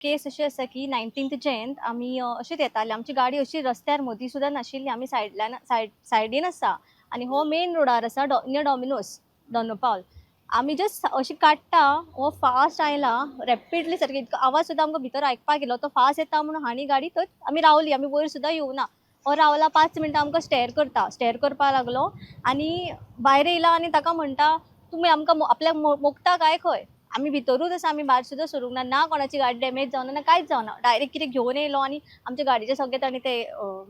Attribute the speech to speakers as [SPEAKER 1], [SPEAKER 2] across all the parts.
[SPEAKER 1] केस अशी आसा की 19th जयंत आमी अशेंच येताले. आमची गाडी अशी रस्त्यार मदीं सुद्दां नाशिल्ली. आमी सायडीन आसा आनी हो मेन रोडार आसा नियर डॉमिनोज दोनपावल. आमी जस्ट अशी काडटा हो फास्ट आयला रॅपिडली सारकी इतको आवाज सुद्दां आमकां भितर आयकपाक येयलो. तो फास्ट येता म्हणून हांणी गाडी थंयच आमी रावली. आमी वयर सुद्दां येवना. हो रावला 5 मिनटां आमकां स्टेर करपाक लागलो आनी भायर येयला आनी ताका म्हणटा, "तुमी आमकां आपल्याक मोखता काय खंय?" आमी भितरूच आसा. आमी भायर सुद्दां सरूंक ना कोणाची गाडी डॅमेज जावना ना कांयच जावना. डायरेक्ट कितें घेवन येयलो आनी आमच्या गाडीचे सगळे तांणी ते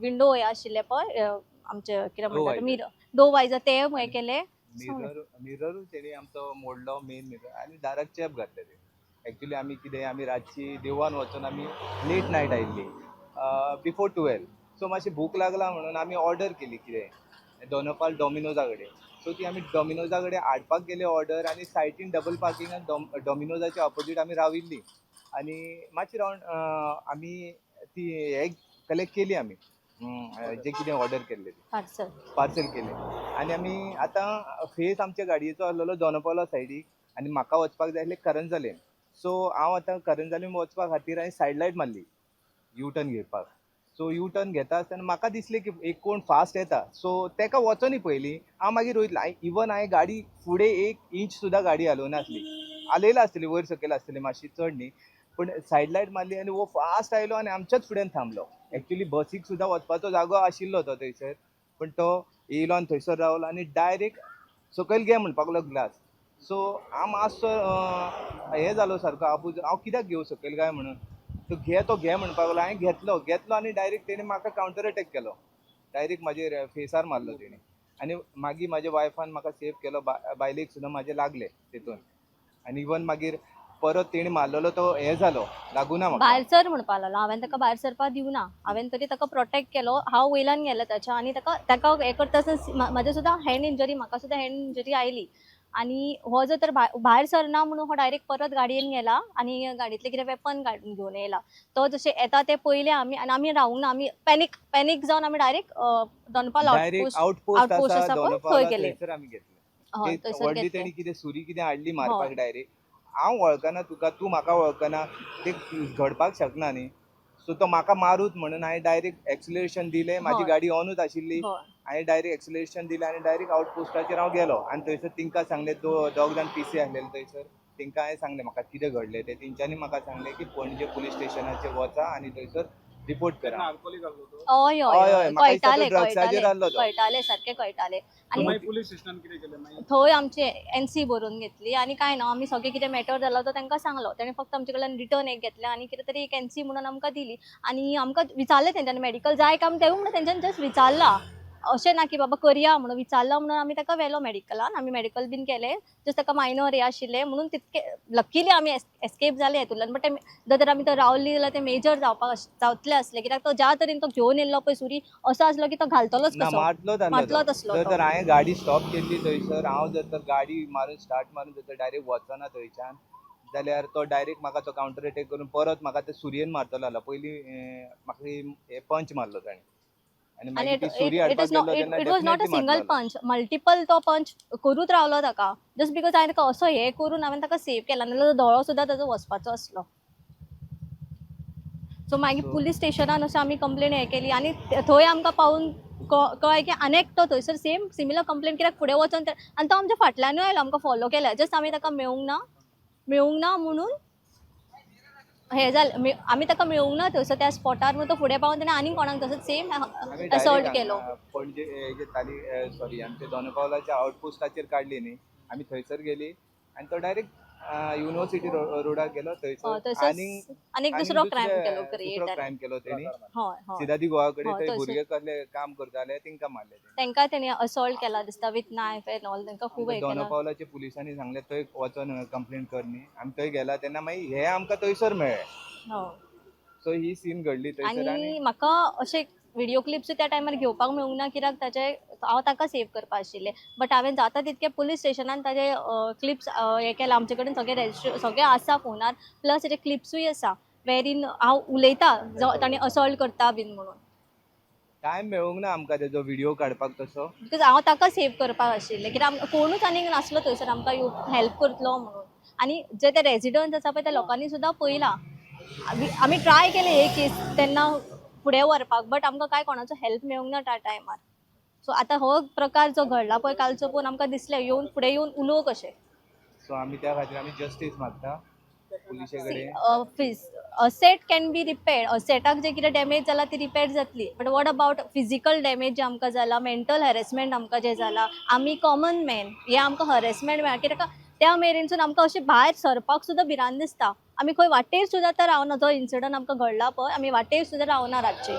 [SPEAKER 1] विंडो हे आशिल्ले पळय आमचे कितें म्हणटा मिरर डो वायजर ते हें केले.
[SPEAKER 2] मिररूच तेणी आमचो मोडलो मेन मिरर आनी दाराक चेप घातले ते. एक्चुली आमी कितें आमी रातची देवळान वचून आमी लेट नायट आयिल्ली बिफोर 12. सो मातशी भूक लागला म्हणून आमी ऑर्डर केली कितें दोनपाल डॉमिनोजा कडेन. सो ती आमी डॉमिनोजा कडेन हाडपाक गेले ऑर्डर आनी सायटीन डबल पार्किंगान डॉमिनोजाच्या ऑपोजीट आमी राविल्ली आनी मातशी रावन आमी ती हे कलेक्ट केली आमी जे कितें ऑर्डर केल्ले पार्सल केले आनी आमी आतां फेस आमच्या गाडयेचो आसलेलो दोनपावला सायडीक आनी म्हाका वचपाक जाय आसलें करंजालें. सो हांव आतां करंजालें वचपा खातीर हांवें सायड लायट मारली यू टर्न घेवपाक. सो यू टर्न घेता आसतना म्हाका दिसलें की एक कोण फास्ट येता सो तेका वचोनी पयलीं हांव मागीर वयतलो. इवन हांवें गाडी फुडें 1 इंच सुद्दां गाडी हालोवना आसली. हालयला आसतली वयर सकयल आसतली मातशी चड न्ही पूण सायड लायट मारली आनी वो फास्ट आयलो आनी आमच्याच फुड्यान थांबलो. एक्चुली बसीक सुद्दां वचपाचो जागो आशिल्लो तो थंयसर पूण तो येयलो आनी थंयसर रावलो आनी डायरेक्ट सकयल घे म्हणपाक लागलो ग्लास. सो हांव मातसो हें जालो सारको आबूज हांव कित्याक घेवं सकयल काय म्हणून तो घे म्हणपाक लागलो. हांवें घेतलो आनी डायरेक्ट तेणी म्हाका कावंटर अटॅक केलो. डायरेक्ट म्हाजे फेसार मारलो तेणी आनी मागीर म्हाज्या वायफान म्हाका सेव केलो. बायलेक सुद्दां म्हाजे लागले तेतून आनी इवन मागीर परत तेणी मारलेलो तो हें जालो लागुना म्हाका
[SPEAKER 1] भायर सर म्हणपाक लागलो. हांवें ताका भायर सरपाक दिवना. हांवें तरी ताका प्रोटेक्ट केलो. हांव वयल्यान गेलें ताच्या आनी ताका हें करता आसतना म्हाजें सुद्दां हँड इंजरी म्हाका सुद्दां हँड इंजरी आयली आनी हो जो तर भायर सरना म्हणून हो डायरेक्ट परत गाडयेन गेला आनी गाडयेंतलें कितें वेपन काडून घेवन येयला. तो जशें येता ते पयले आमी रावूंक ना. आमी पॅनीक जावन आमी डायरेक्ट दोनपाल आउटपोस्ट आसा पळय थंय गेले.
[SPEAKER 2] व्हडली तेणी कितें सुरी कितें हाडली मारपाक डायरेक्ट. हांव वळखना तुका तूं म्हाका वळखना ते घडपाक शकना न्ही. सो तो म्हाका मारूत म्हणून हांवें डायरेक्ट एक्सिलरेशन दिलें. म्हाजी गाडी ऑनूच आशिल्ली. हांवें डायरेक्ट एक्सिलरेशन दिलें आनी डायरेक्ट आउटपोस्टाचेर हांव गेलो आनी थंयसर तेंकां सांगलें दोग जाण पीसी आसलेले थंयसर तेंकां हांवें सांगलें म्हाका कितें घडलें तें. तेंच्यांनी म्हाका सांगलें की पणजे पुलीस स्टेशनाचेर वचा आनी थंयसर रिपोर्ट करा.
[SPEAKER 1] हय कळटालें सारकें कळटालें
[SPEAKER 3] आनी पुलीस स्टेशनान कितें केलें मागीर
[SPEAKER 1] थंय आमची एनसी बरोवन घेतली आनी कांय ना आमी सगळें कितें मॅटर जालो तो तांकां सांगलो. तेणें फक्त आमचे कडल्यान रिटर्न एक घेतलें आनी कितें तरी एक एनसी म्हणून आमकां दिली आनी आमकां विचारलें तेंच्यांनी मेडिकल जाय काय तेवूय म्हणून तेंच्यांनी जस्ट विचारलां. अशें ना की बाबा करया म्हणून विचारलां म्हणून आमी ताका व्हेलो मेडिकलान. आमी मेडिकल बीन केलें जस्ट ताका मायनर हें आशिल्लें म्हणून तितकें लकीली आमी एस्केप जाले हेतूंतल्यान. बट जर आमी थंय रावली जाल्यार तें मेजर जावतलें आसलें कित्याक तो ज्या तरेन तो घेवन येयल्लो पळय सुरी असो आसलो की तो घालतलोच कसो मारतलोच आसलो.
[SPEAKER 2] जर हांवें गाडी स्टॉप केल्ली थंयसर हांव जर तर गाडी मारून स्टार्ट मारून जर डायरेक्ट वचना थंयच्यान जाल्यार तो डायरेक्ट म्हाका तो कावंटर अटॅक करून परत म्हाका ते सुरयेन मारतलो आसलो. पयलीं म्हाका हे पंच मारलो ताणें आनी मागीर ती सुरी हाडपाक गेलो तेन्ना
[SPEAKER 1] it was not a single पंच मल्टिपल तो पंच करूच रावलो ताका जस्ट बिकॉज हांवें ताका असो हे करून हांवें ताका सेव केला नाजाल्यार दोळो सुद्दां ताजो वचपाचो आसलो. सो मागीर पुलीस स्टेशनान अशें आमी कंप्लेन हें केली आनी थंय आमकां पावून कळ्ळें की आनी एकटो थंयसर सेम सिमिलर कंप्लेन कित्याक फुडें वचोन आनी तो आमच्या फाटल्यानूय आयलो आमकां फॉलो केल्या जस्ट आमी ताका मेळूंक ना म्हणून हें जालें. आमी ताका मेळूंक ना थंयसर त्या स्पॉटार म्हणून तो फुडें पावून तेणें आनीक कोणाक तसोच सेम असॉल्ट केलो.
[SPEAKER 2] पणजे हेजे सॉरी आमच्या दोनपावलाच्या आउटपोस्टाचेर काडली न्ही आमी थंयसर गेली आनी तो डायरेक्ट युनिवर्सिटी रोडार गेलो थंयसर
[SPEAKER 1] आनीक दुसरो क्रायम
[SPEAKER 2] केलो तेणी सिदादी गोवा कडेन थंय भुरगे कसले काम करताले तेंकां मारले.
[SPEAKER 1] तेंकां तेणी असॉल्ट केला दिसता विथ नायफ एंड ऑल. तेंकां खूब हे केला.
[SPEAKER 2] दोनपावलाच्या पुलिसांनी सांगलें थंय वचोन कंप्लेंट कर न्ही. आमी थंय गेला तेन्ना मागीर हे आमकां थंयसर मेळ्ळें. सो ही सीन घडली थंयसर आनी
[SPEAKER 1] म्हाका अशें व्हिडिओ क्लिप्स त्या टायमार घेवपाक मेळूंक ना कित्याक हांव ताका सेव करपा आशिल्लें. बट हांवें जाता तितके पुलीस स्टेशनान ताजे क्लिप्स हें केलां. आमचे कडेन सगळें आसा फोनार प्लस तेजे क्लिप्सूय आसा वेरीन हांव उलयतां ताणें असॉल्ट करता बीन म्हणून.
[SPEAKER 2] टायम मेळूंक ना आमकां तेजो व्हिडिओ काडपाक तसो
[SPEAKER 1] बिकॉज हांव ताका सेव करपाक आशिल्लें कित्याक कोणूच आनीक नासलो थंयसर आमकां हेल्प करतलो म्हणून. आनी जे ते रेजिडंट्स आसा पळय त्या लोकांनी सुद्दां पळयलां आमी ट्राय केले हे केस तेन्ना फुडें व्हरपाक, बट आमकां काय कोणाचो हेल्प मेळूंक ना त्या टायमार. सो आतां हो प्रकार जो घडला पळय कालचो पळोवन आमकां दिसलें फुडें येवन उलोवंक कशें.
[SPEAKER 2] सो आमी त्या खातीर आमी जस्टीस मागता पुलिशे कडेन.
[SPEAKER 1] असेट कॅन बी रिपेअर्ड, असेटाक जे कितें डॅमेज जाला ती रिपेअर जातली, but what about physical damage जे आमकां जाला, मेंटल हॅरेसमेंट आमकां जे जाला, आमी कॉमन मॅन, हे आमकां हॅरेसमेंट मेळ्ळा कित्याक त्या मेरेनसून आमकां अशें भायर सरपाक सुद्दां भिरांत दिसता. आमी खंय वाटेर सुद्दां आतां रावना, जो इन्सिडंट आमकां घडला पळय आमी वाटेर सुद्दां रावना रातची.